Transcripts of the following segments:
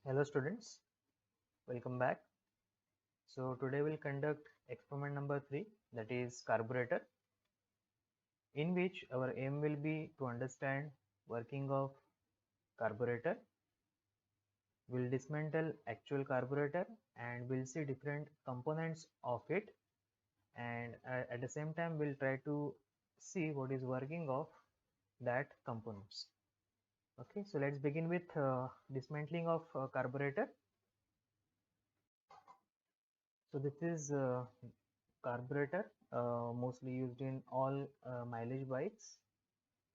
Hello students, welcome back. So today we'll conduct experiment number 3, that is carburetor, in which our aim will be to understand working of carburetor. We'll dismantle actual carburetor and we'll see different components of it, and at the same time we'll try to see what is working of that components. Okay, so let's begin with dismantling of carburetor. So this is carburetor, mostly used in all mileage bikes.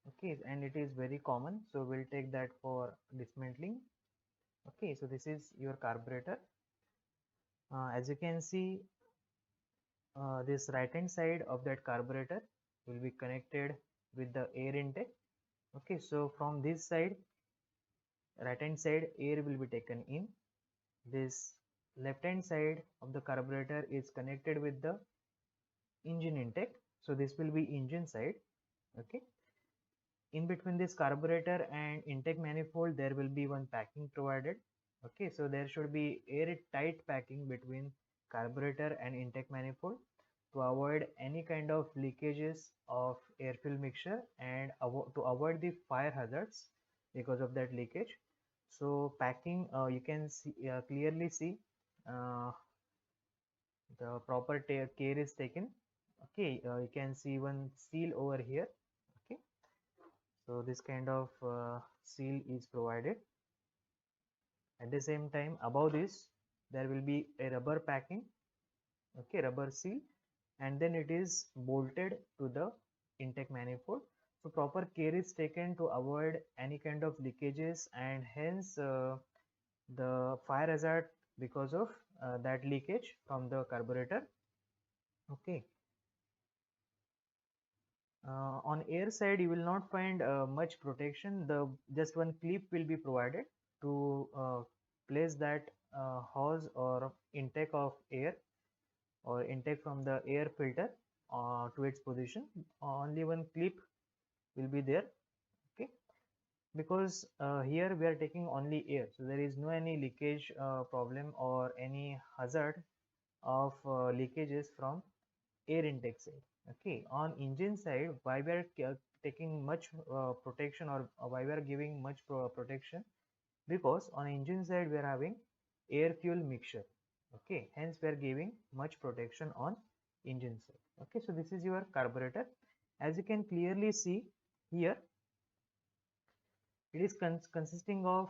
Okay, and it is very common, so we'll take that for dismantling. Okay, so this is your carburetor. As you can see, this right hand side of that carburetor will be connected with the air intake. Okay, so from this side, right hand side, air will be taken in. This left hand side of the carburetor is connected with the engine intake, so this will be engine side. Okay, in between this carburetor and intake manifold there will be one packing provided. Okay, so there should be airtight packing between carburetor and intake manifold to avoid any kind of leakages of air fuel mixture and to avoid the fire hazards because of that leakage. So packing, you can see, clearly see uh, the proper care is taken. Okay, you can see one seal over here. Okay, so this kind of seal is provided. At the same time, above this there will be a rubber packing, okay, rubber seal, and then it is bolted to the intake manifold. So proper care is taken to avoid any kind of leakages and hence the fire hazard because of that leakage from the carburetor. Okay, on air side you will not find much protection. The just one clip will be provided to place that hose or intake of air or intake from the air filter to its position. Only one clip will be there. Okay, because here we are taking only air, so there is no any leakage problem or any hazard of leakages from air intake side. Okay, on engine side, why we are taking much protection, or why we are giving much protection, because on engine side we are having air fuel mixture. Okay, hence we are giving much protection on engine side. Okay, so this is your carburetor. As you can clearly see here, it is consisting of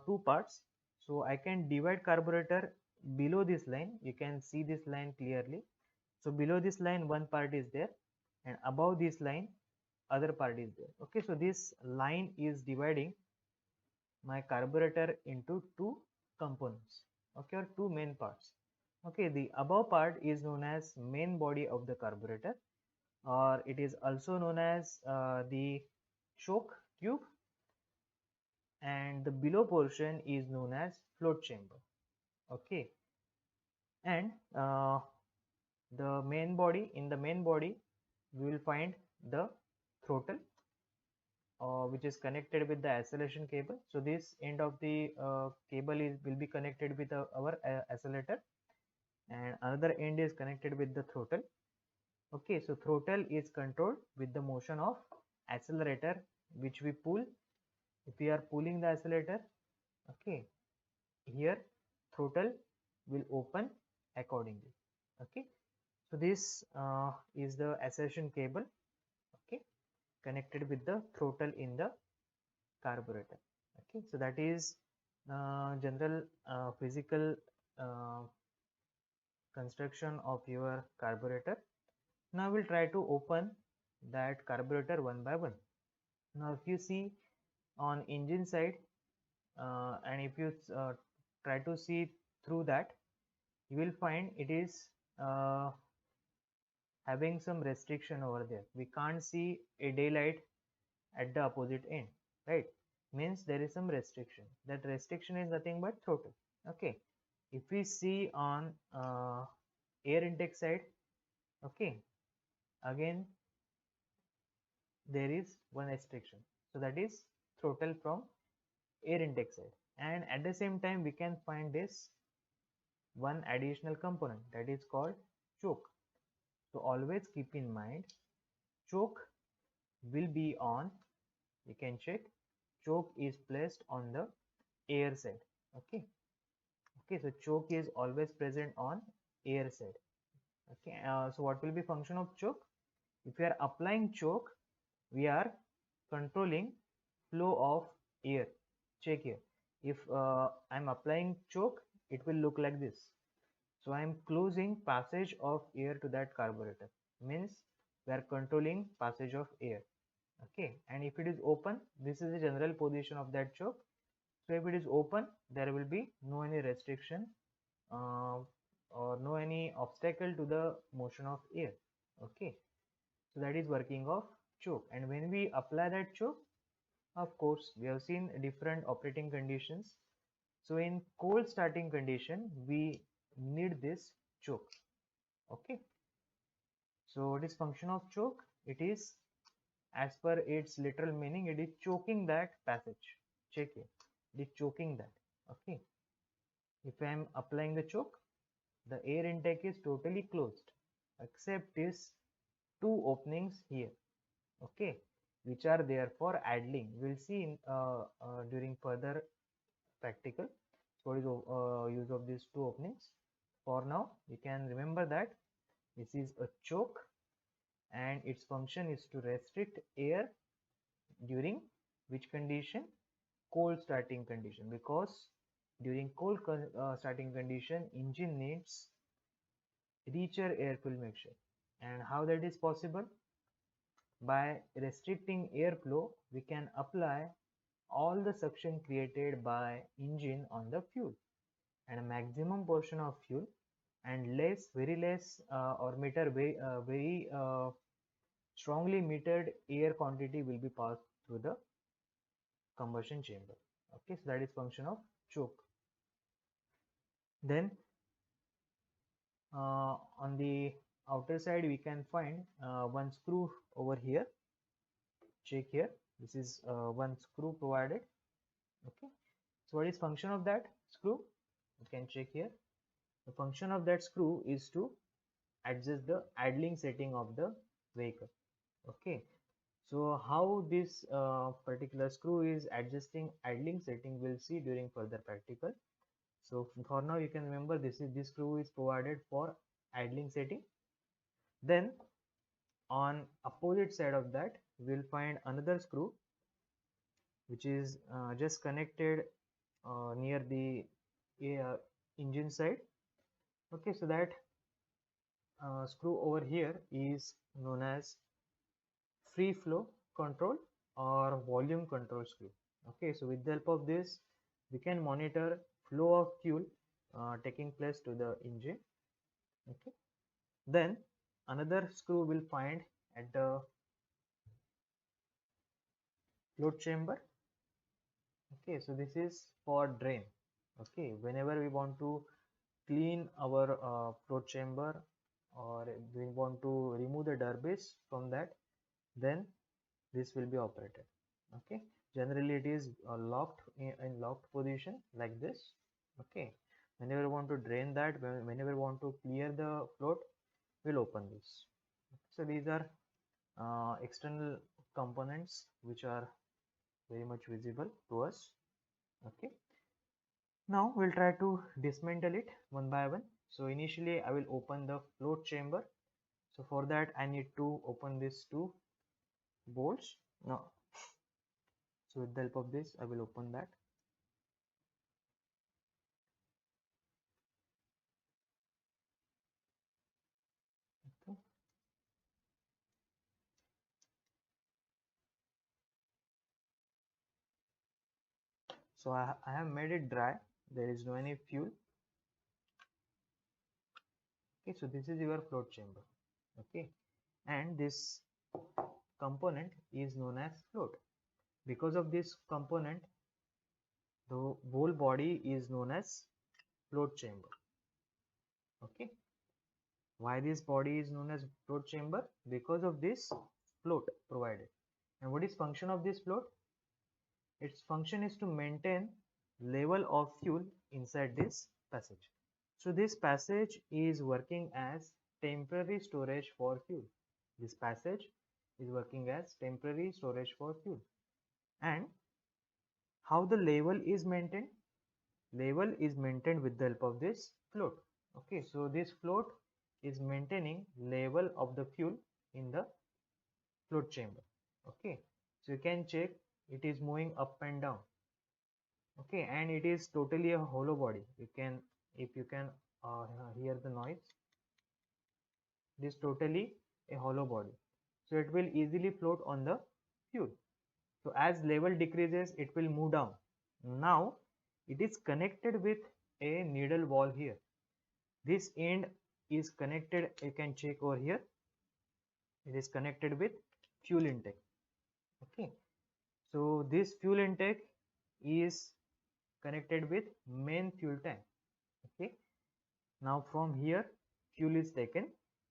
two parts. So I can divide carburetor below this line. You can see this line clearly. So below this line one part is there, and above this line other part is there. Okay, so this line is dividing my carburetor into two components, okay, or two main parts. Okay, the above part is known as main body of the carburetor, or it is also known as the choke tube, and the below portion is known as float chamber. Okay, and the main body, in the main body we will find the throttle, which is connected with the acceleration cable. So this end of the cable will be connected with our accelerator, and another end is connected with the throttle. Okay, so throttle is controlled with the motion of accelerator, which we pull. If we are pulling the accelerator, okay, here throttle will open accordingly. Okay, so this is the acceleration cable, okay, connected with the throttle in the carburetor. Okay, so that is general physical uh, construction of your carburetor. Now we'll try to open that carburetor one by one. Now if you see on engine side, and if you try to see through that, you will find it is having some restriction over there. We can't see a daylight at the opposite end, right? Means there is some restriction. That restriction is nothing but throttle. Okay, if we see on air intake side, okay, again there is one restriction, so that is throttle from air intake side, and at the same time we can find this one additional component that is called choke. So always keep in mind, choke will be on, you can check, choke is placed on the air side. Okay, okay, so choke is always present on air side. Okay, so what will be function of choke? If we are applying choke, we are controlling flow of air. Check here, if I'm applying choke, it will look like this. So I am closing passage of air to that carburetor, means we are controlling passage of air. Okay, and if it is open, this is the general position of that choke. So if it is open, there will be no any restriction uh, or no any obstacle to the motion of air. Okay, so that is working of choke. And when we apply that choke, of course we have seen different operating conditions. So in cold starting condition, we need this choke. Okay, so what is function of choke? It is, as per its literal meaning, it is choking that passage. Check it, it is choking that. Okay, if I am applying the choke, the air intake is totally closed except this two openings here. Okay, which are there for idling. We'll see in during further practical what is use of these two openings. For now, you can remember that this is a choke and its function is to restrict air during which condition? Cold starting condition, because during cold starting condition, engine needs richer air fuel mixture. And how that is possible? By restricting airflow, we can apply all the suction created by engine on the fuel, and a maximum portion of fuel and less, very less or meter very strongly metered air quantity will be passed through the combustion chamber. Okay, so that is function of choke. Then on the outer side we can find one screw over here. Check here, this is one screw provided. Okay, so what is function of that screw? You can check here. The function of that screw is to adjust the idling setting of the vehicle. Okay, so how this particular screw is adjusting idling setting, we'll see during further practical. So for now you can remember this screw is provided for idling setting. Then on opposite side of that we'll find another screw which is just connected near the engine side. Okay, so that screw over here is known as free flow control or volume control screw. Okay, so with the help of this we can monitor flow of fuel taking place to the engine. Okay, then another screw will find at the float chamber. Okay, so this is for drain. Okay, whenever we want to clean our float chamber or we want to remove the debris from that, then this will be operated. Okay, generally it is locked in locked position like this. Okay, whenever you want to drain that, whenever you want to clear the float, we'll open this. So these are external components which are very much visible to us. Okay, now we'll try to dismantle it one by one. So initially I will open the float chamber. So for that I need to open these two bolts. Now, so with the help of this I will open that. Okay. So I have made it dry, there is no any fuel. Okay, so this is your float chamber. Okay, and this component is known as float. Because of this component, the whole body is known as float chamber. Okay, why this body is known as float chamber? Because of this float provided. And what is function of this float? Its function is to maintain level of fuel inside this passage. So this passage is working as temporary storage for fuel. This passage is working as temporary storage for fuel. And how the level is maintained? Level is maintained with the help of this float. Okay, so this float is maintaining level of the fuel in the float chamber. Okay, so you can check it is moving up and down. Okay, and it is totally a hollow body. You can, if you can hear the noise, it is totally a hollow body, so it will easily float on the fuel. So as level decreases, it will move down. Now it is connected with a needle valve here. This end is connected, you can check over here, it is connected with fuel intake. Okay, so this fuel intake is connected with main fuel tank. Okay, now from here fuel is taken,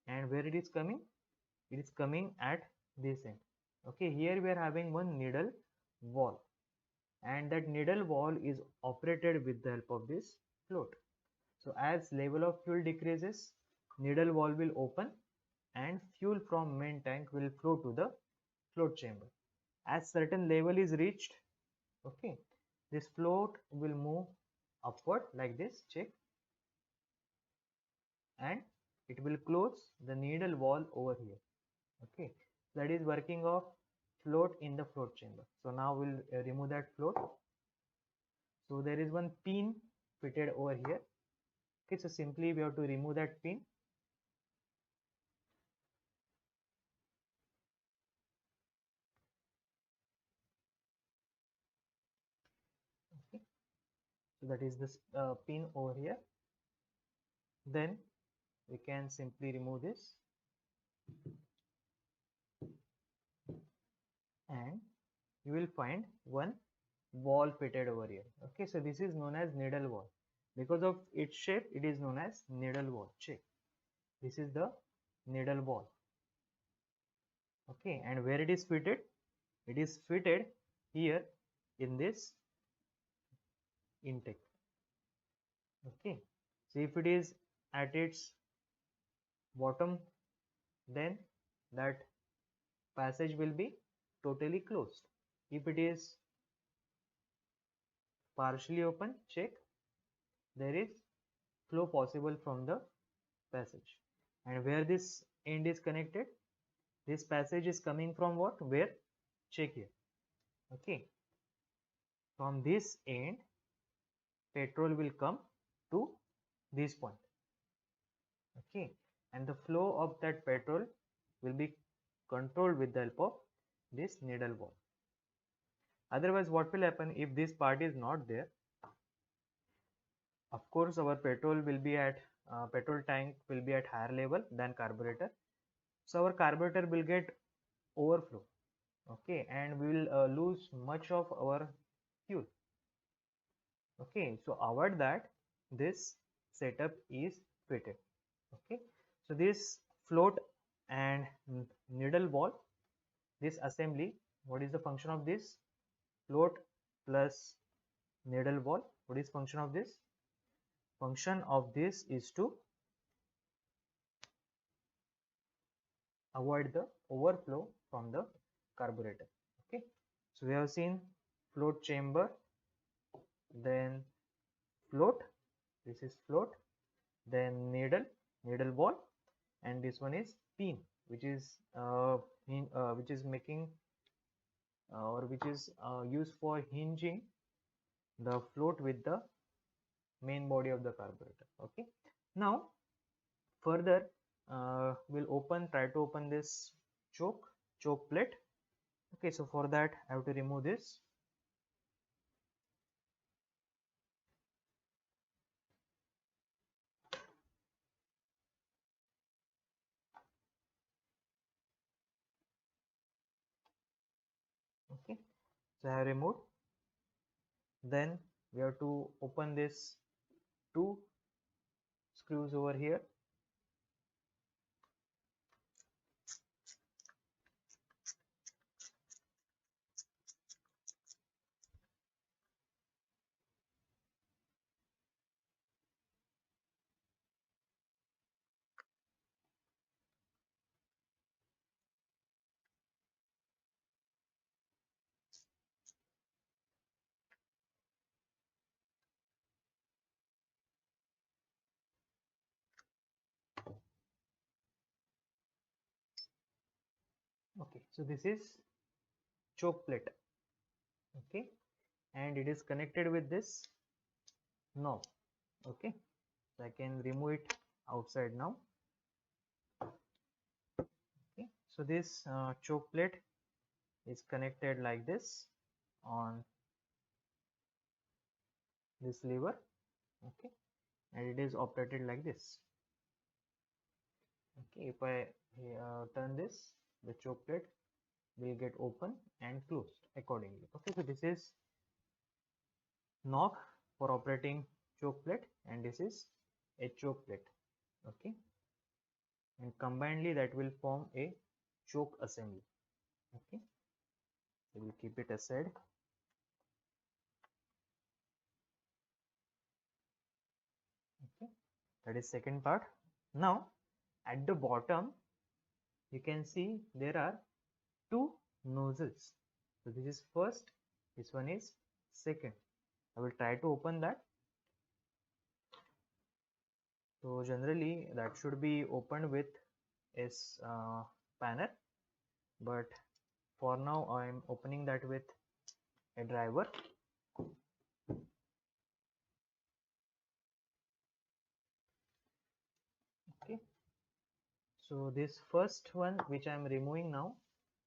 and where it is coming? It is coming at this end. Okay, here we are having one needle valve, and that needle valve is operated with the help of this float. So as level of fuel decreases, needle valve will open and fuel from main tank will flow to the float chamber. As certain level is reached, okay, this float will move upward like this, check, and it will close the needle valve over here. Okay, that is working of float in the float chamber. So now we'll remove that float. So there is one pin fitted over here. Okay, so simply we have to remove that pin. Okay, so that is this pin over here. Then we can simply remove this, and you will find one wall fitted over here. Okay, so this is known as needle valve. Because of its shape, it is known as needle valve. Check, this is the needle valve. Okay, and where it is fitted? It is fitted here in this intake. Okay, so if it is at its bottom, then that passage will be totally closed. If it is partially open, check, there is flow possible from the passage. And where this end is connected, this passage is coming from what? Where? Check here. Okay, from this end petrol will come to this point. Okay, and the flow of that petrol will be controlled with the help of this needle valve. Otherwise, what will happen if this part is not there? Of course, our petrol will be at petrol tank will be at higher level than carburetor. So our carburetor will get overflow. Okay, and we will lose much of our fuel. Okay, so avoid that, this setup is fitted. Okay, so this float and needle valve, this assembly, what is the function of this? Float plus needle valve, what is function of this? Function of this is to avoid the overflow from the carburetor. Okay, so we have seen float chamber, then float, this is float, then needle valve, and this one is pin, which is making or which is used for hinging the float with the main body of the carburetor. Okay, now further we'll try to open this choke plate. Okay, so for that I have to remove this. Okay, so I have removed. Then we have to open this two screws over here. So this is choke plate, okay, and it is connected with this knob, okay. So I can remove it outside now, okay. So this choke plate is connected like this on this lever, okay, and it is operated like this, okay. If I turn this, the choke plate will get open and closed accordingly, okay. So this is knob for operating choke plate, and this is a choke plate, okay, and combinedly that will form a choke assembly, okay. So we'll keep it aside, okay. That is second part. Now at the bottom you can see there are two nozzles. So this is first, this one is second. I will try to open that. So generally that should be opened with a spanner, but for now I am opening that with a driver, okay. So this first one which I am removing now,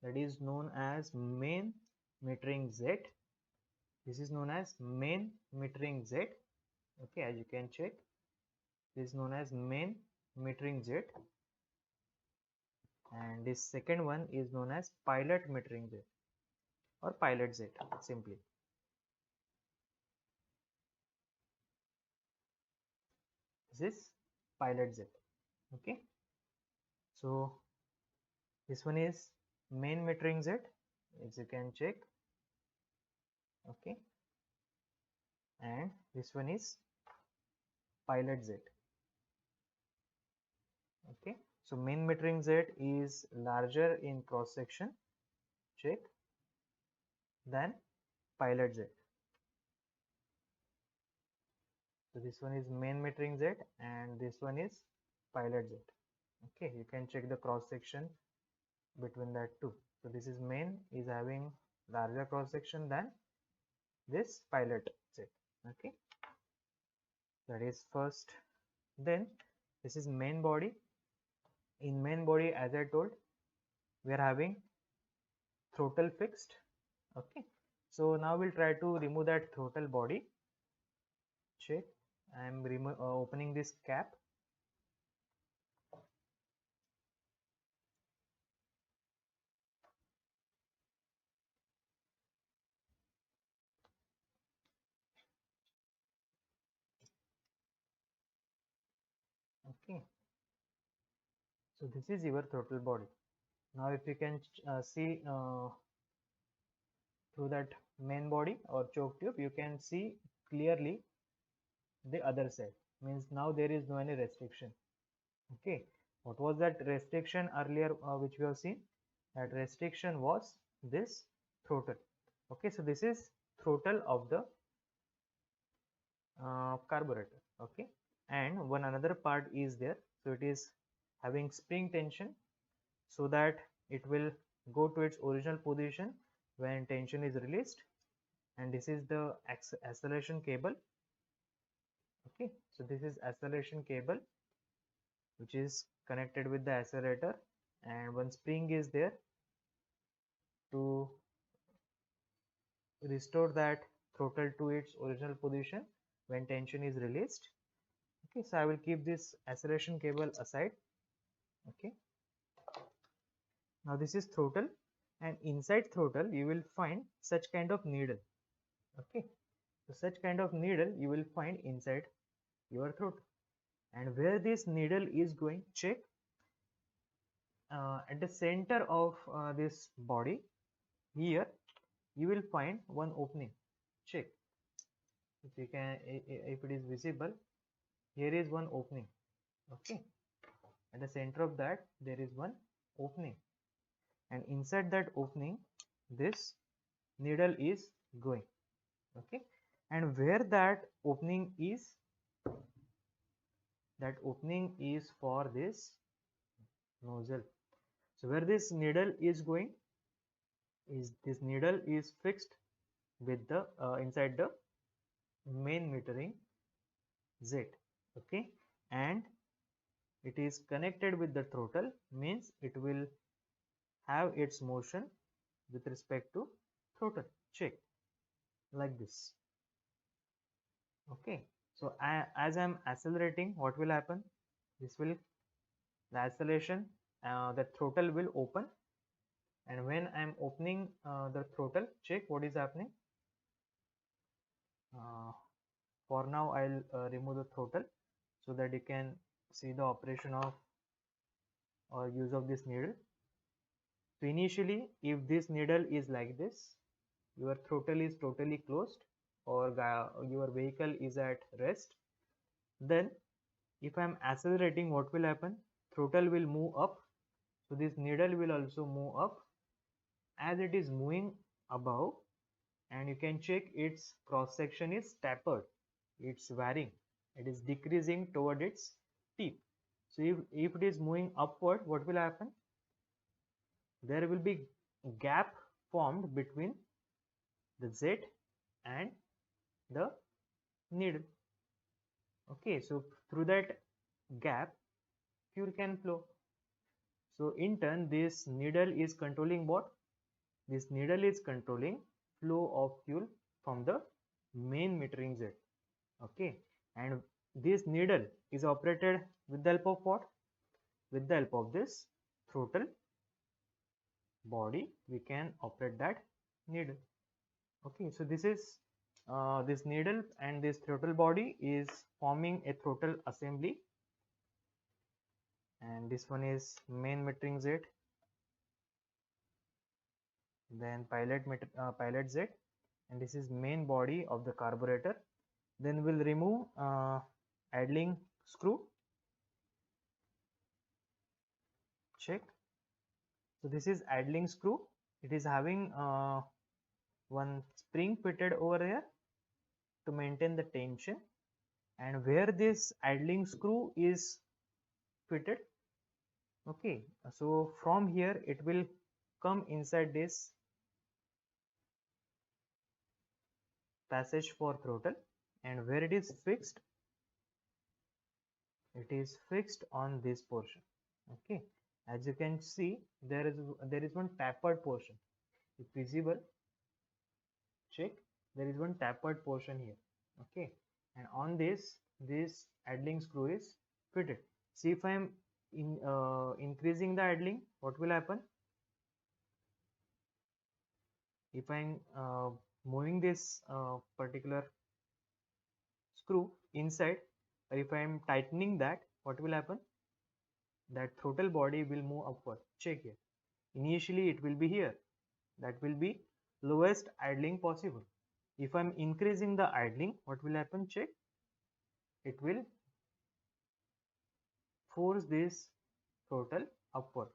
that is known as main metering Z. This is known as main metering Z, okay. As you can check, this is known as main metering Z, and this second one is known as pilot metering Z or pilot Z simply. This is pilot Z, okay. So this one is main metering Z, as you can check, okay, and this one is pilot Z, okay. So main metering Z is larger in cross section, check, than pilot Z. So this one is main metering Z and this one is pilot Z, okay. You can check the cross section between that two. So this is main is having larger cross section than this pilot Z, okay. That is first. Then this is main body. In main body, as I told, we are having throttle fixed, okay. So now we'll try to remove that throttle body, check. I am opening this cap, okay. So this is your throttle body. Now if you can see through that main body or choke tube, you can see clearly the other side, means now there is no any restriction, okay. What was that restriction earlier which we have seen? That restriction was this throttle, okay. So this is throttle of the carburetor, okay. And one another part is there, so it is having spring tension so that it will go to its original position when tension is released, and this is the acceleration cable, okay. So this is acceleration cable which is connected with the accelerator, and one spring is there to restore that throttle to its original position when tension is released, okay. So I will keep this acceleration cable aside, okay. Now this is throttle, and inside throttle you will find such kind of needle, okay. So such kind of needle you will find inside your throttle, and where this needle is going, check, at the center of this body here you will find one opening, check. If you can, if it is visible, here is one opening, okay. At the center of that there is one opening, and inside that opening this needle is going, okay. And where that opening is, that opening is for this nozzle. So where this needle is going, is this needle is fixed with the inside the main metering Z, okay, and it is connected with the throttle, means it will have its motion with respect to throttle. Check, like this. Okay, so as I am accelerating, what will happen? This will, the acceleration, the throttle will open, and when I am opening the throttle, check what is happening. For now I'll remove the throttle so that you can see the operation of or use of this needle. So initially, if this needle is like this, your throttle is totally closed or your vehicle is at rest. Then if I am accelerating, what will happen? Throttle will move up, so this needle will also move up. As it is moving above, and you can check its cross section is tapered, it's varying, it is decreasing toward its tip. So if it is moving upward, what will happen? There will be gap formed between the Z and the needle. Okay, so through that gap fuel can flow. So in turn, this needle is controlling what? This needle is controlling flow of fuel from the main metering Z. Okay, and this needle is operated with the help of what? With the help of this throttle body, we can operate that needle. Okay, so this is this needle and this throttle body is forming a throttle assembly, and this one is main metering Z, then pilot Z, and this is main body of the carburetor. Then we'll remove idling screw. Check. So this is idling screw. It is having one spring fitted over here to maintain the tension, and where this idling screw is fitted, okay, so from here it will come inside this passage for throttle, and where it is fixed, it is fixed on this portion. Okay, as you can see, there is one tapered portion, if visible. Check, there is one tapered portion here. Okay, and on this idling screw is fitted. See, if I am increasing the idling, what will happen? If I am moving this particular screw inside, or if I am tightening that, what will happen? That throttle body will move upward. Check here. Initially it will be here, that will be lowest idling possible. If I'm increasing the idling, what will happen? Check, it will force this throttle upward.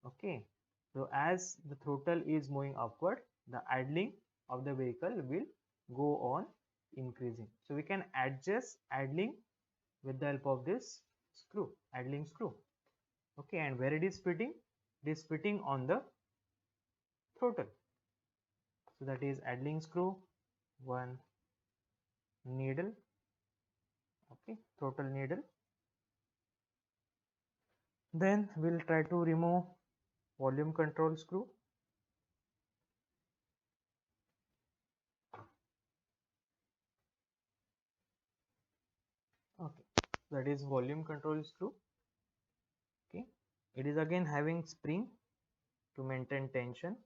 Okay, so as the throttle is moving upward, the idling of the vehicle will go on increasing. So we can adjust idling with the help of this screw, idling screw. Okay, and where it is fitting? It is fitting on the throttle. So that is idling screw, one needle, okay, throttle needle. Then we'll try to remove volume control screw. Okay, that is volume control screw. Okay, it is again having spring to maintain tension.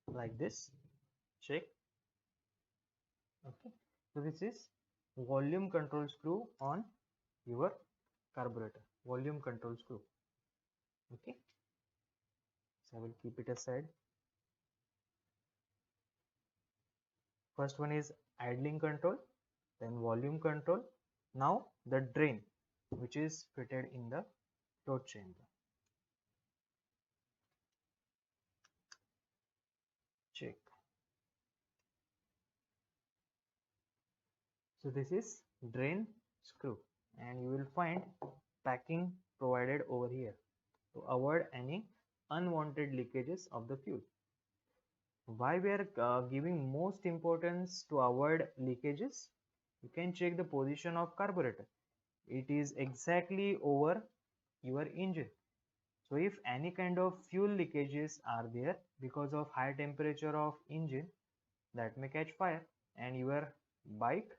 Like this. Check. Okay, so this is volume control screw on your carburetor, volume control screw. Okay, so I will keep it aside. First one is idling control, then volume control. Now the drain, which is fitted in the float chamber. Check. So this is drain screw, and you will find packing provided over here. to avoid any unwanted leakages of the fuel. Why we are giving most importance to avoid leakages? You can check the position of carburetor. It is exactly over your engine. So if any kind of fuel leakages are there because of high temperature of engine, that may catch fire and your bike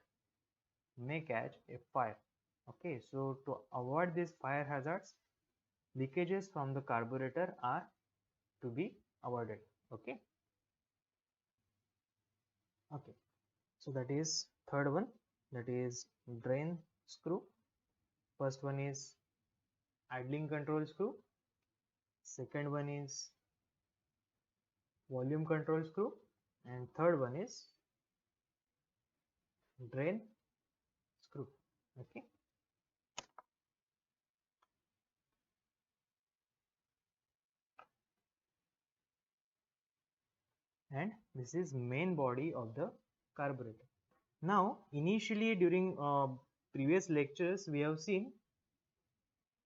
may catch a fire. Okay, so to avoid these fire hazards, leakages from the carburetor are to be avoided. Okay. Okay, so that is third one, that is drain screw. First one is idling control screw, second one is volume control screw, and third one is drain screw. Okay, and this is main body of the carburetor. Now initially during previous lectures we have seen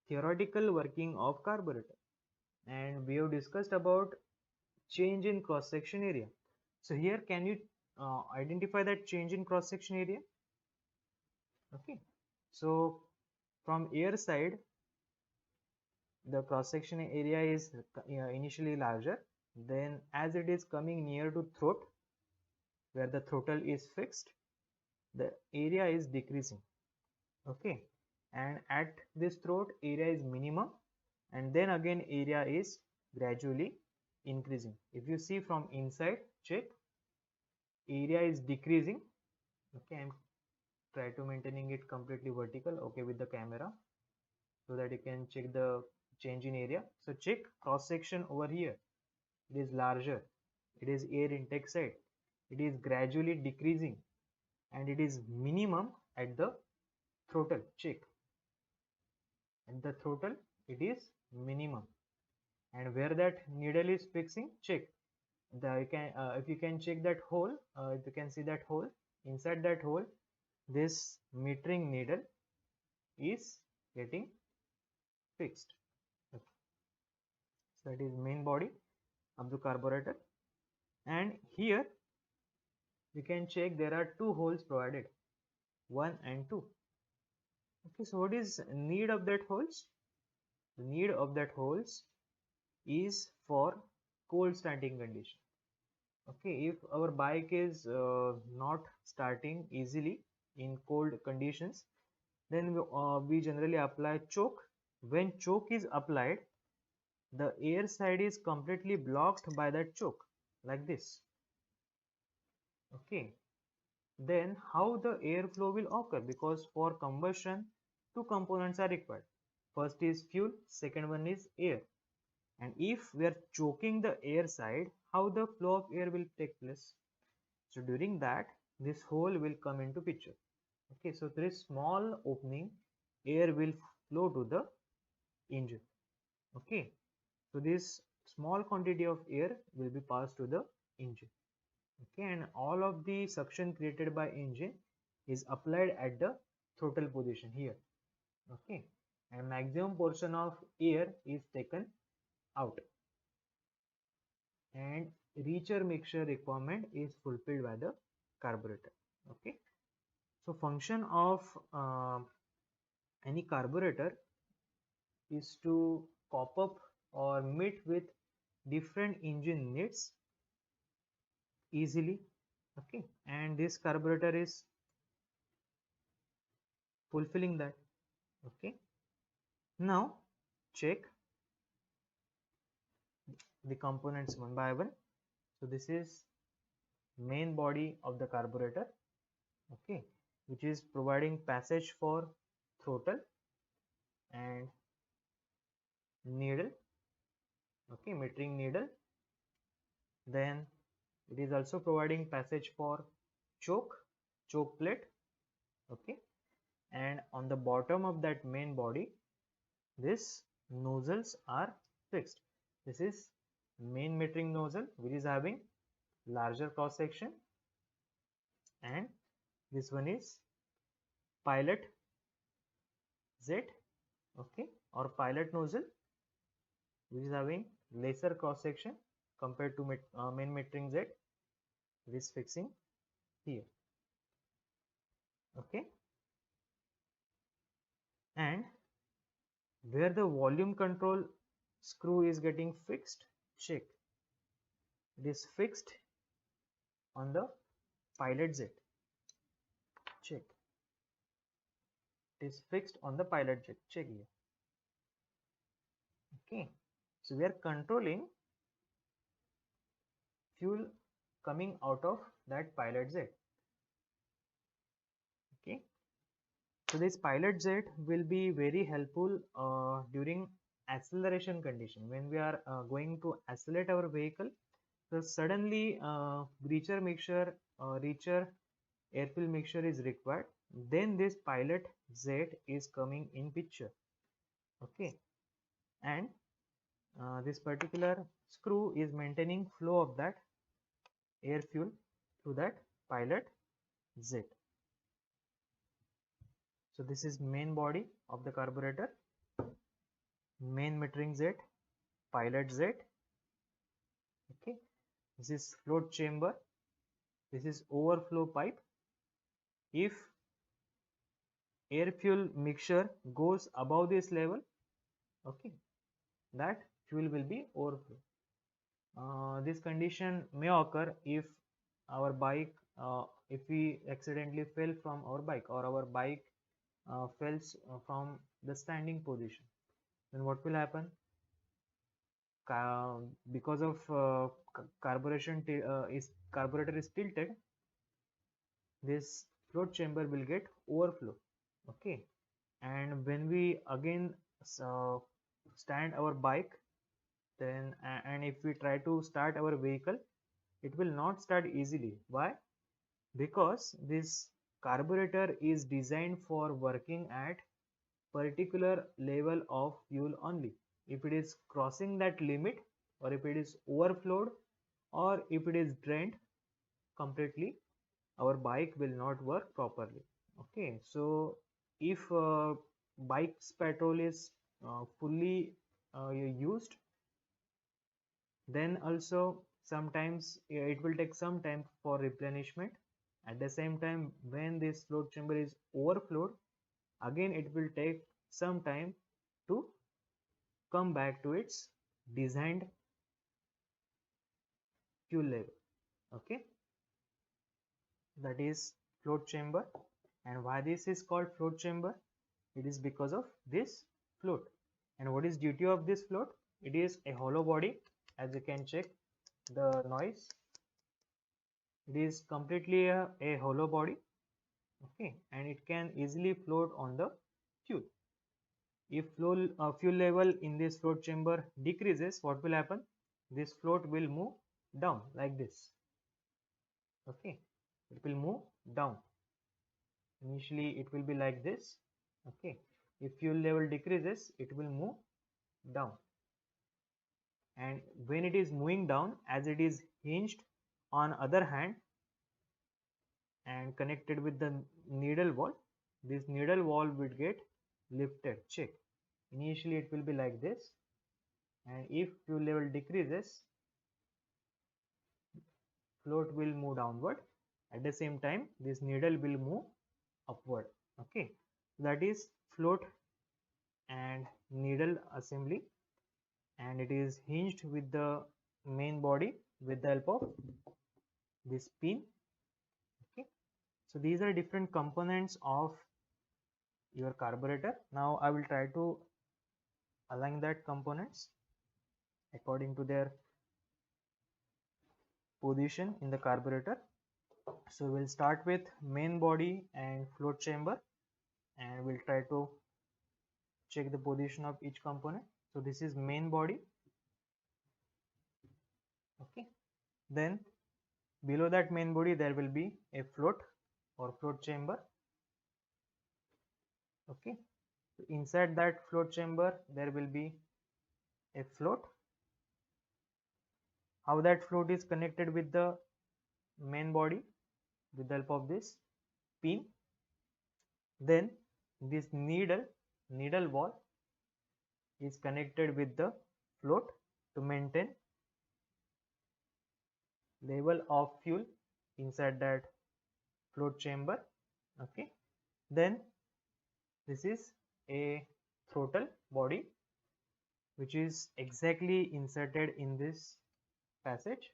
theoretical working of carburetor, and we have discussed about change in cross section area. So here can you identify that change in cross section area? Okay, so from air side the cross section area is initially larger, then as it is coming near to throat where the throttle is fixed, the area is decreasing. Okay, and at this throat area is minimum, and then again area is gradually increasing. If you see from inside, check, area is decreasing. Okay, I'm try to maintaining it completely vertical, okay, with the camera, so that you can check the change in area. So check cross section over here, it is larger, it is air intake side, it is gradually decreasing, and it is minimum at the throttle. Check at the throttle it is minimum, and where that needle is fixing, check the you can if you can check that hole, if you can see that hole, inside that hole this metering needle is getting fixed. Okay. So that is main body of the carburetor, and here you can check there are two holes provided, 1 and 2. Okay, so what is need of that holes? The need of that holes is for cold starting condition. Okay, if our bike is not starting easily in cold conditions, then we generally apply choke. When choke is applied, the air side is completely blocked by that choke, like this. Okay, then how the airflow will occur? Because for combustion two components are required. First is fuel, second one is air. And if we are choking the air side, how the flow of air will take place? So during that, this hole will come into picture. Okay, so there is small opening, air will flow to the engine. Okay, so this small quantity of air will be passed to the engine. Okay, and all of the suction created by engine is applied at the throttle position here. Okay, and maximum portion of air is taken out, and richer mixture requirement is fulfilled by the carburetor. Okay, so function of any carburetor is to cop up or meet with different engine needs easily. Okay, and this carburetor is fulfilling that. Okay, now check the components one by one. So this is main body of the carburetor, okay, which is providing passage for throttle and needle, okay, metering needle. Then it is also providing passage for choke plate, okay, and on the bottom of that main body these nozzles are fixed. This is main metering nozzle, which is having larger cross section, and this one is pilot Z, okay, or pilot nozzle, which is having lesser cross section compared to main metering Z. It is fixing here. Okay, and where the volume control screw is getting fixed, check, it is fixed on the pilot Z. Check, it is fixed on the pilot Z. Check here. Okay, so we are controlling fuel coming out of that pilot Z. Okay, so this pilot jet will be very helpful during acceleration condition when we are going to accelerate our vehicle. So suddenly breacher mixture, reacher air fuel mixture is required. Then this pilot jet is coming in picture. Okay, and this particular screw is maintaining flow of that air fuel through that pilot jet. So this is main body of the carburetor, main metering jet, pilot jet. Okay, this is float chamber, this is overflow pipe. If air fuel mixture goes above this level, okay, that fuel will be overflow. This condition may occur if our bike, if we accidentally fell from our bike, or our bike falls from the standing position. Then what will happen? Because of carburetor is tilted, this float chamber will get overflow. Okay, and when we again stand our bike, then and if we try to start our vehicle, it will not start easily. Why? Because this carburetor is designed for working at particular level of fuel only. If it is crossing that limit, or if it is overflowed, or if it is drained completely, our bike will not work properly. Okay, so if bike's petrol is fully used, then also sometimes it will take some time for replenishment. At the same time, when this float chamber is overflowed, again it will take some time to come back to its designed fuel level. Okay, that is float chamber. And why this is called float chamber? It is because of this float. And what is duty of this float? It is a hollow body, as you can check the noise. It is completely a hollow body. Okay, and it can easily float on the fuel. If fuel level in this float chamber decreases, what will happen? This float will move down like this. Okay, it will move down. Initially it will be like this. Okay, if fuel level decreases, it will move down. And when it is moving down, as it is hinged on other hand and connected with the needle valve, this needle valve will get lifted. Check, initially it will be like this, and if fuel level decreases, float will move downward. At the same time, this needle will move upward. Okay, that is float and needle assembly, and it is hinged with the main body with the help of this pin. Okay, so these are different components of your carburetor. Now I will try to align that components according to their position in the carburetor. So we'll start with main body and float chamber, and we'll try to check the position of each component. So this is main body. Okay, then below that main body there will be a float or float chamber. Okay, so inside that float chamber there will be a float. How that float is connected with the main body? With the help of this pin. Then this needle valve is connected with the float to maintain level of fuel inside that float chamber. Okay, then this is a throttle body which is exactly inserted in this passage.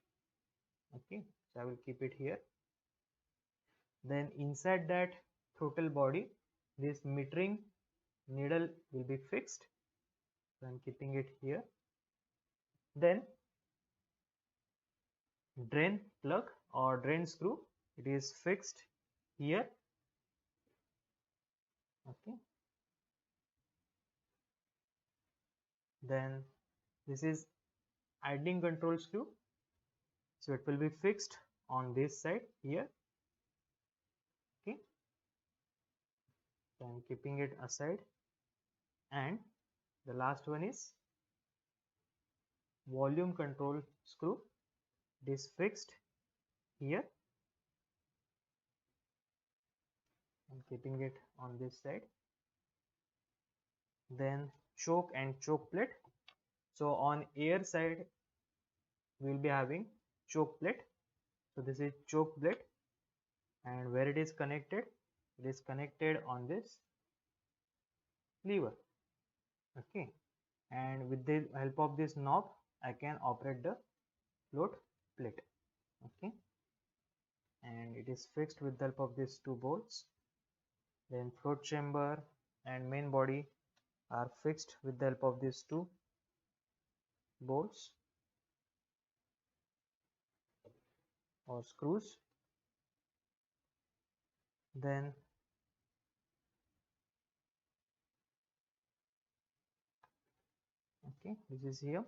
Okay, so I will keep it here. Then inside that throttle body, this metering needle will be fixed, so I'm keeping it here. Then drain plug or drain screw, it is fixed here. Okay, then this is idling control screw, so it will be fixed on this side here. Okay, so I'm keeping it aside. And the last one is volume control screw, it is fixed here. I'm keeping it on this side. Then choke and choke plate, so on air side we will be having choke plate, so this is choke plate, and where it is connected, it is connected on this lever. Okay, and with the help of this knob I can operate the float plate. Okay, and it is fixed with the help of these two bolts. Then float chamber and main body are fixed with the help of these two bolts or screws. Then okay, this is here,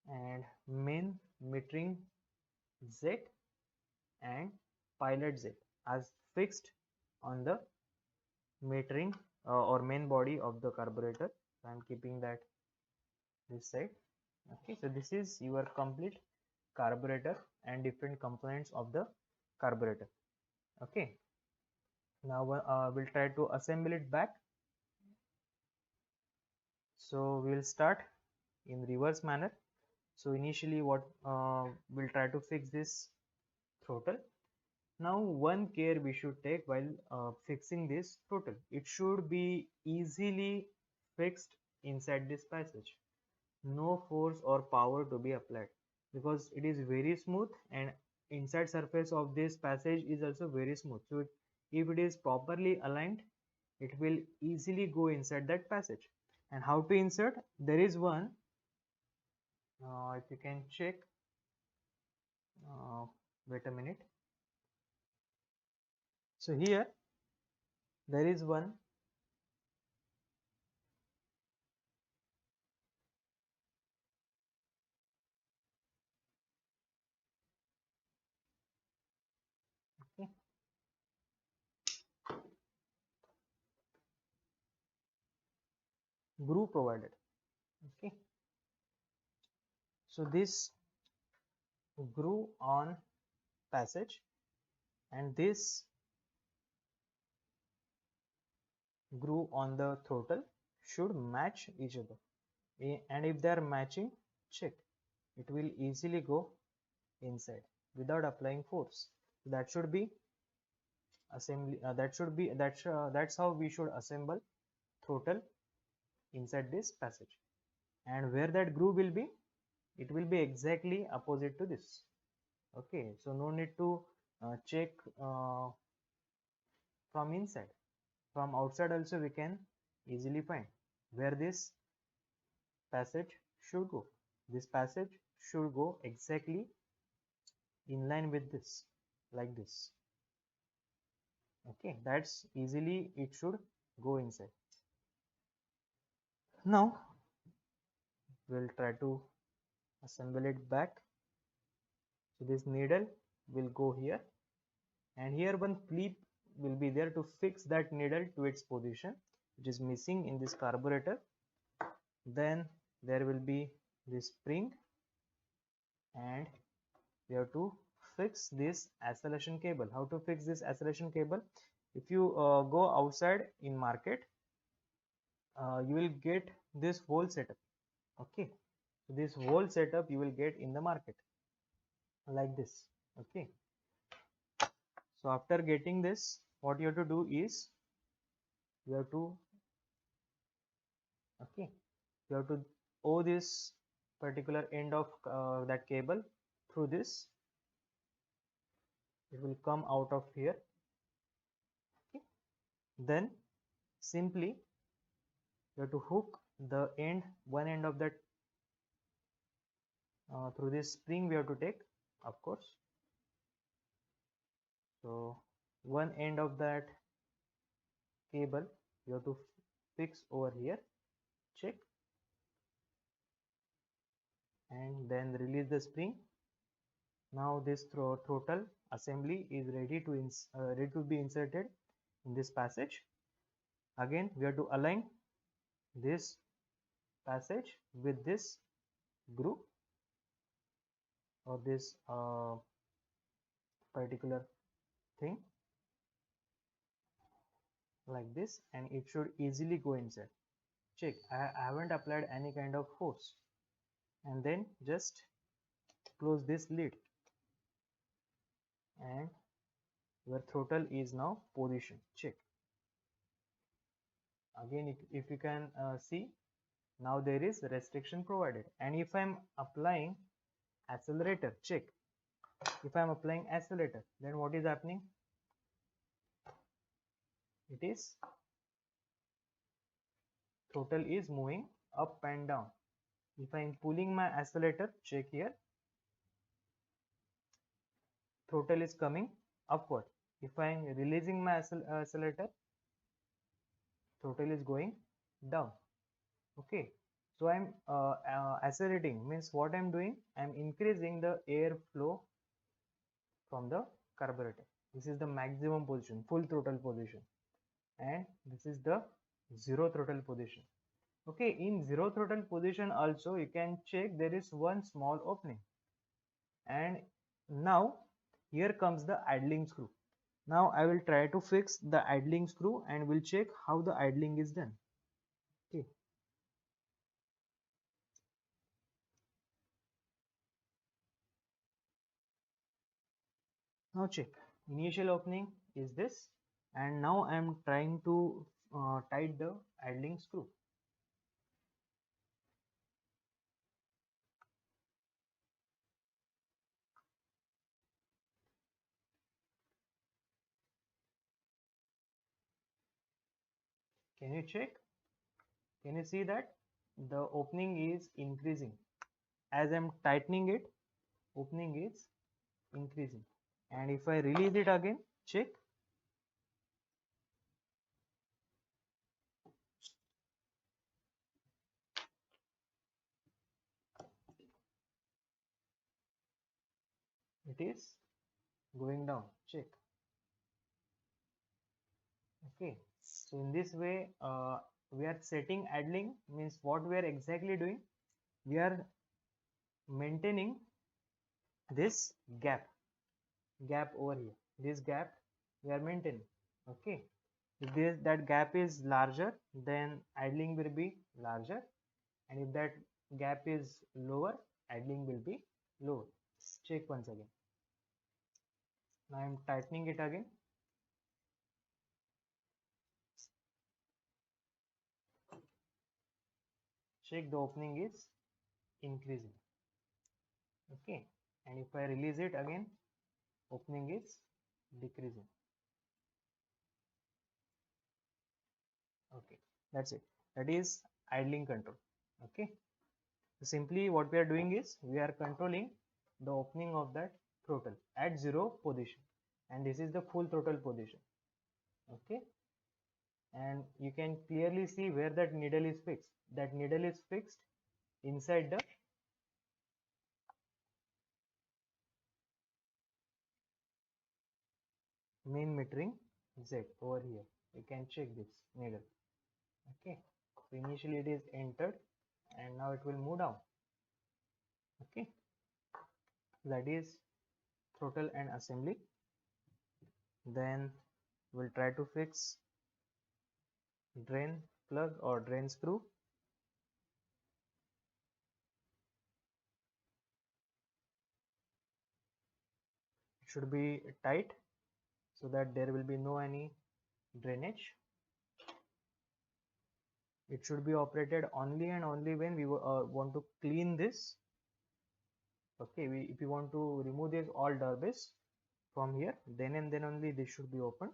and main metering Z and pilot Z as fixed on the metering or main body of the carburetor. So I'm keeping that this side. Okay, so this is your complete carburetor and different components of the carburetor. Okay, now we'll try to assemble it back. So we'll start in reverse manner. So initially what we'll try to fix this throttle. Now one care we should take while fixing this throttle, it should be easily fixed inside this passage, no force or power to be applied, because it is very smooth and inside surface of this passage is also very smooth. So if it is properly aligned, it will easily go inside that passage. And how to insert, there is one, if you can check, wait a minute. So here there is one okay, groove provided. Okay, so this groove on passage and this groove on the throttle should match each other, and if they are matching, check, it will easily go inside without applying force. So that should be assembly, that's how we should assemble throttle inside this passage. And where that groove will be, it will be exactly opposite to this. Okay, so no need to check from inside, from outside also we can easily find where this passage should go. This passage should go exactly in line with this, like this. Okay, that's easily it should go inside. Now we'll try to assemble it back. So this needle will go here, and here one clip will be there to fix that needle to its position, which is missing in this carburetor. Then there will be this spring, and we have to fix this acceleration cable. How to fix this acceleration cable? If you go outside in market, you will get this whole setup. Okay, so this whole setup you will get in the market like this. Okay, so after getting this, what you have to do is you have to, okay, you have to owe this particular end of that cable through this. It will come out of here. Okay, then simply you have to hook the end, one end of that through this spring we have to take, of course. So one end of that cable you have to fix over here, check, and then release the spring. Now this throttle assembly is ready to be inserted in this passage. Again we have to align this passage with this groove or this particular thing like this, and it should easily go inside. Check, I haven't applied any kind of force. And then just close this lid, and your throttle is now positioned. Check again, if you can see, now there is restriction provided. And if I'm applying accelerator, check, if I'm applying accelerator, then what is happening? It is throttle is moving up and down. If I'm pulling my accelerator, check here, throttle is coming upward. If I'm releasing my accelerator, throttle is going down. Okay, so I'm accelerating, means what I'm doing, I'm increasing the air flow from the carburetor. This is the maximum position, full throttle position, and this is the zero throttle position. Okay, in zero throttle position also you can check there is one small opening. And now here comes the idling screw. Now I will try to fix the idling screw and we'll check how the idling is done. Okay, now check, initial opening is this, and now I am trying to tight the idling screw. Can you check? Can you see that the opening is increasing as I'm tightening it? Opening is increasing, and if I release it again, check, it is going down. Check. Okay, so in this way we are setting idling, means what we are exactly doing, we are maintaining this gap over here, this gap we are maintaining. Okay, if that gap is larger, then idling will be larger, and if that gap is lower, idling will be lower. Check once again. Now I am tightening it again. Check, the opening is increasing. Okay, and if I release it again, opening is decreasing. Okay, that's it. That is idling control. Okay, so simply what we are doing is we are controlling the opening of that throttle at zero position, and this is the full throttle position. Okay, and you can clearly see where that needle is fixed. That needle is fixed inside the main metering Z over here. You can check this needle. Okay, so initially it is entered and now it will move down. Okay, that is throttle and assembly. Then we'll try to fix drain plug or drain screw. should be tight so that there will be no any drainage. It should be operated only and only when we want to clean this. Okay, if you want to remove this all debris from here, then and then only this should be opened.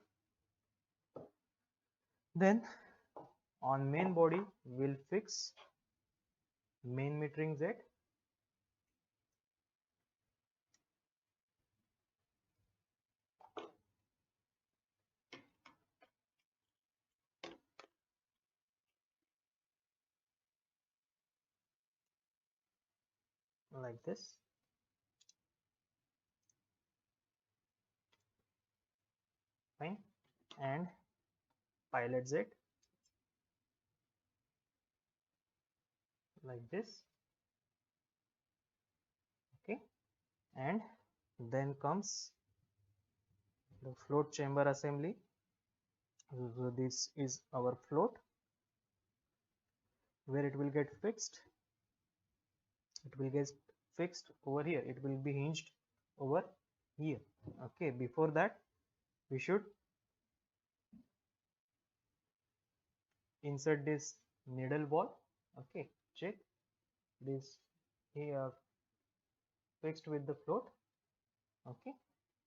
Then on main body we'll fix main metering Z. Like this. Fine. And pilot Z like this. Okay, and then comes the float chamber assembly. So this is our float where it will get fixed. It will get fixed over here. It will be hinged over here. Okay, before that we should insert this needle wall. Okay, check this here fixed with the float. Okay,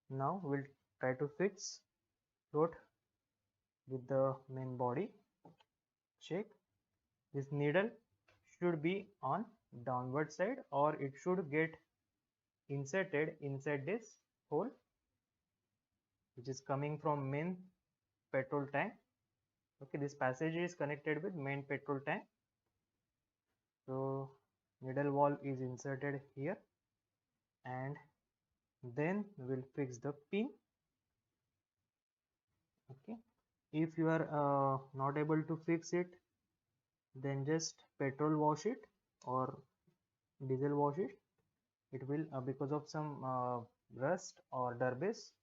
now we'll try to fix float with the main body. Check this needle should be on downward side, or it should get inserted inside this hole which is coming from main petrol tank. Okay, this passage is connected with main petrol tank. So needle wall is inserted here, and then we'll fix the pin. Okay, if you are not able to fix it, then just petrol wash it or diesel wash it. It will because of some rust or debris,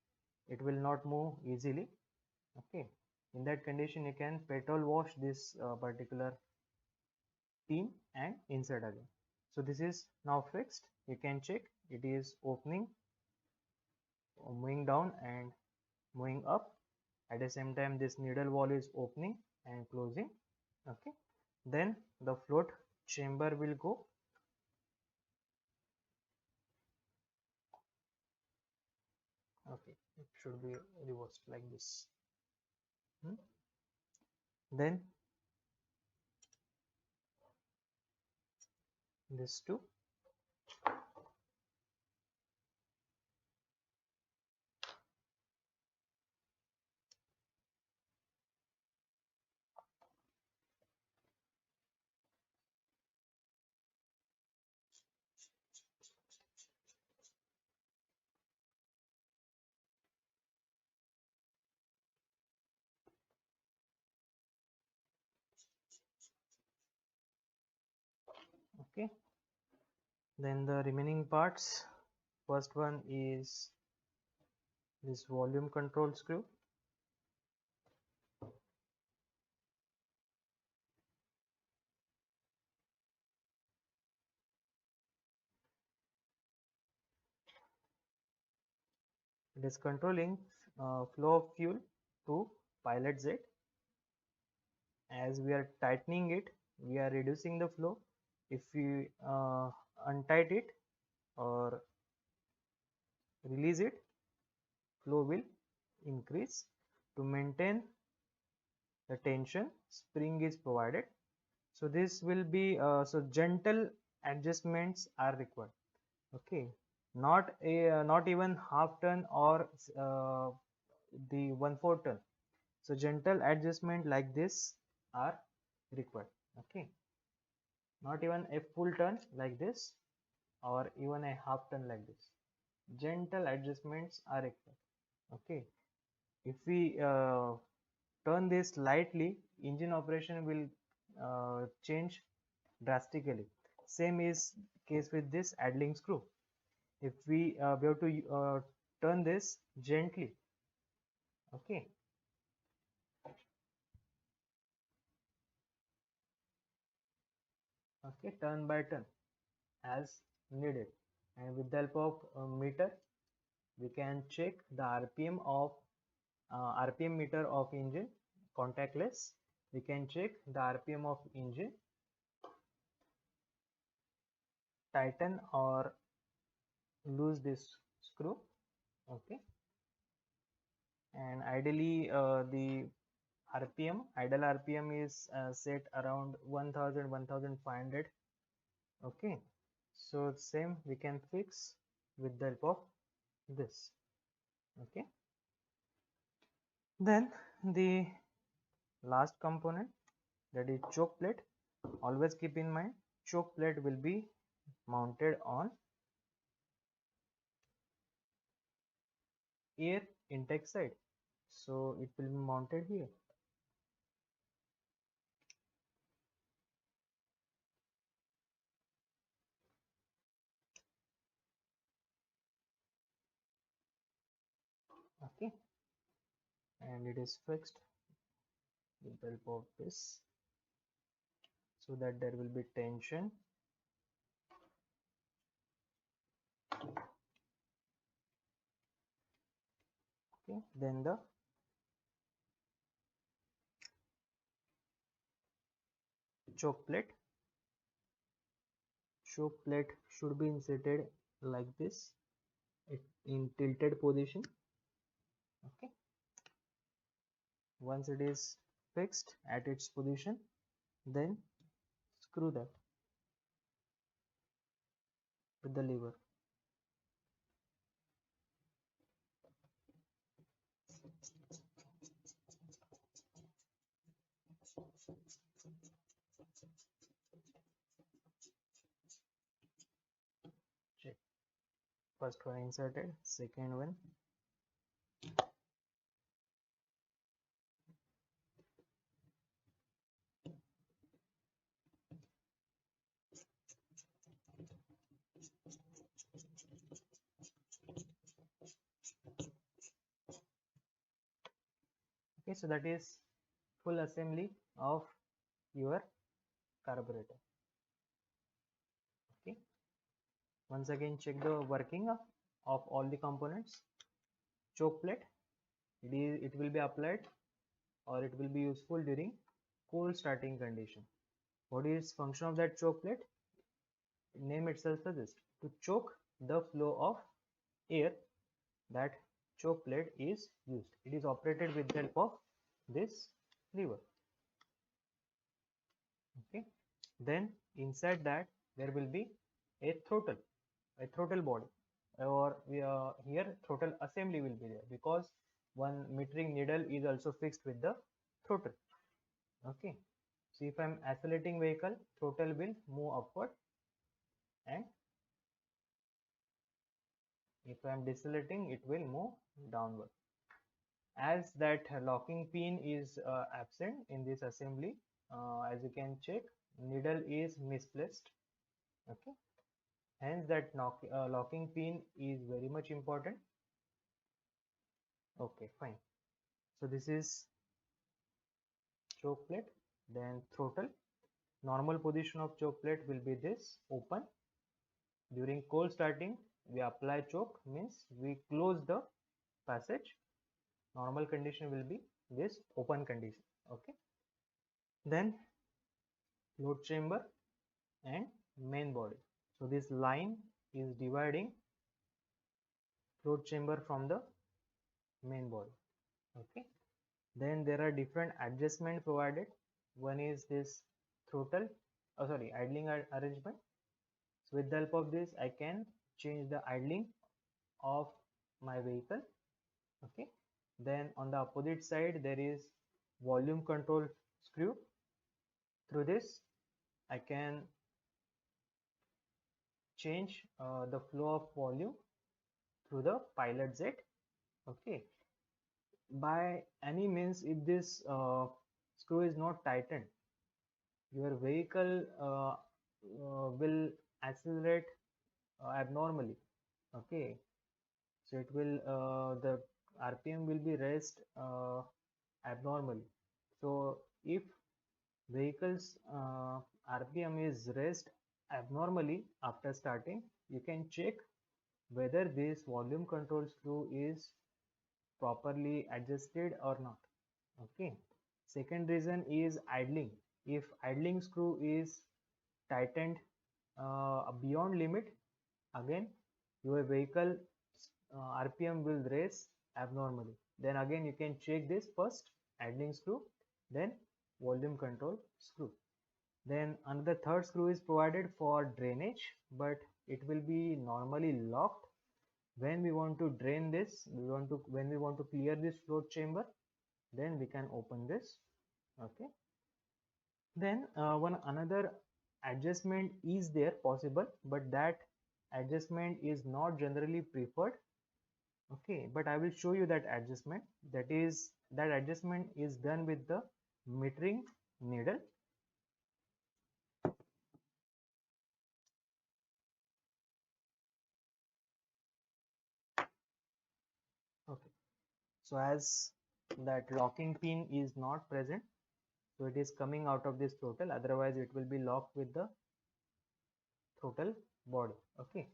it will not move easily. Okay, in that condition you can petrol wash this particular pin and insert again. So this is now fixed. You can check it is opening, moving down and moving up. At the same time this needle wall is opening and closing. Okay, then the float chamber will go. Okay, it should be reversed like this. Then this too. Okay, then the remaining parts, first one is this volume control screw. It is controlling flow of fuel to pilot Z. As we are tightening it, we are reducing the flow. If we untight it or release it, flow will increase. To maintain the tension, spring is provided. So this will be so gentle adjustments are required. Okay, not even half ton or the 1/4 ton. So gentle adjustment like this are required. Okay, not even a full ton like this or even a half ton like this. Gentle adjustments are required. Okay, if we turn this lightly, engine operation will change drastically. Same is case with this idling screw. If we have to turn this gently. Okay, okay, turn by turn as needed, and with the help of a meter we can check the RPM of RPM meter of engine contactless. We can check the RPM of engine, tighten or loose this screw. Okay, and ideally the idle RPM is set around 1000 1500. Okay, so same we can fix with the help of this. Okay, then the last component, that is choke plate. Always keep in mind, choke plate will be mounted on air intake side, so it will be mounted here. Okay, and it is fixed with the help of this, so that there will be tension. Okay, then the choke plate should be inserted like this, in tilted position. Okay, once it is fixed at its position, then screw that with the lever. Check, first one inserted, second one. Okay, so that is full assembly of your carburetor. Okay, once again check the working of all the components. Choke plate, it will be applied, or it will be useful during cold starting condition. What is function of that choke plate? Name itself suggests, to choke the flow of air. That choke plate is used. It is operated with the help of this lever. Okay, then inside that there will be a throttle body, or here throttle assembly will be there, because one metering needle is also fixed with the throttle. Okay, so if I'm accelerating vehicle, throttle will move upward, and if I'm decelerating, it will move downward. As that locking pin is absent in this assembly, as you can check, needle is misplaced. Okay, hence that locking pin is very much important. Okay, fine. So this is choke plate, then throttle. Normal position of choke plate will be this, open. During cold starting, we apply choke, means we close the passage. Normal condition will be this, open condition. Okay, then float chamber and main body. So this line is dividing float chamber from the main body. Okay, then there are different adjustment provided. One is this throttle, idling arrangement. So with the help of this, I can change the idling of my vehicle. Okay, then on the opposite side there is volume control screw. Through this I can change the flow of volume through the pilot jet. Okay, by any means, if this screw is not tightened, your vehicle will accelerate abnormally. Okay, so it will the RPM will be raised abnormally. So if vehicles RPM is raised abnormally after starting, you can check whether this volume control screw is properly adjusted or not. Okay. Second reason is idling. If idling screw is tightened beyond limit, again your vehicle RPM will raise abnormally. Then again you can check this: first idling screw, then volume control screw. Then another third screw is provided for drainage, but it will be normally locked. When we want to drain this, when we want to clear this float chamber, then we can open this. Okay. Then one another adjustment is there possible, but that adjustment is not generally preferred. Okay, but I will show you that adjustment. That adjustment is done with the metering needle. Okay, so as that locking pin is not present, so it is coming out of this throttle, otherwise it will be locked with the throttle body. Okay,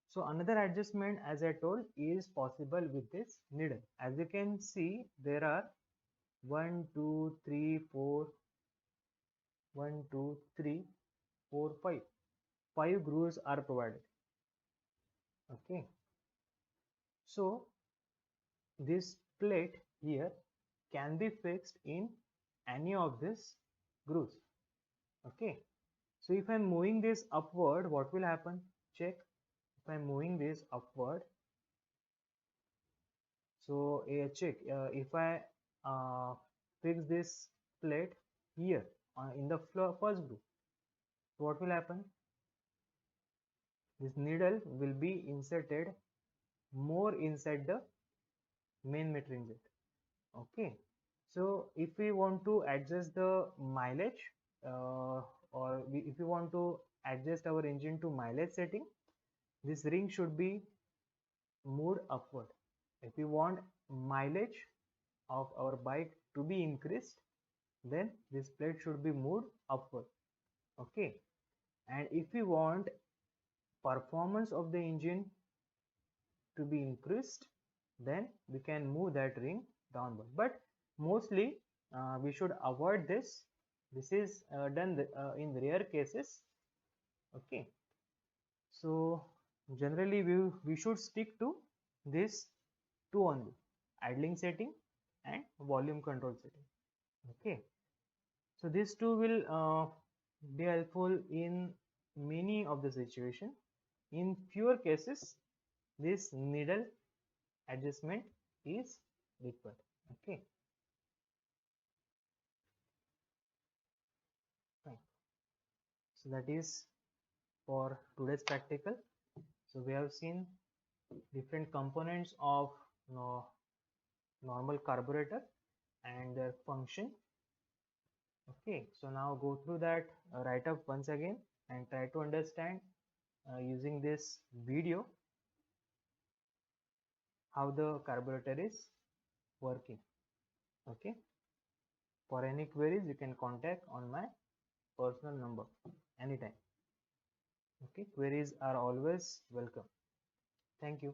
so another adjustment, as I told, is possible with this needle. As you can see, there are 1 2 3 4 1 2 3 4 5 grooves are provided. Okay, so this plate here can be fixed in any of these grooves. Okay, so if I'm moving this upward, what will happen? Check. If I'm moving this upward, so check if I fix this plate here in the first groove, so what will happen? This needle will be inserted more inside the main metering jet. Okay, so if we want to adjust the mileage if we want to adjust our engine to mileage setting, this ring should be moved upward. If we want mileage of our bike to be increased, then this plate should be moved upward. Okay, and if we want performance of the engine to be increased, then we can move that ring downward. But mostly we should avoid this. This is done in rare cases. Okay, so generally we should stick to this two only: idling setting and volume control setting. Okay, so these two will be helpful in many of the situation. In fewer cases, this needle adjustment is required. Okay, fine. So that is for today's practical. So we have seen different components of normal carburetor and their function. Okay, so now go through that write up once again and try to understand using this video how the carburetor is working. Okay, for any queries you can contact on my personal number anytime. Okay, queries are always welcome. Thank you.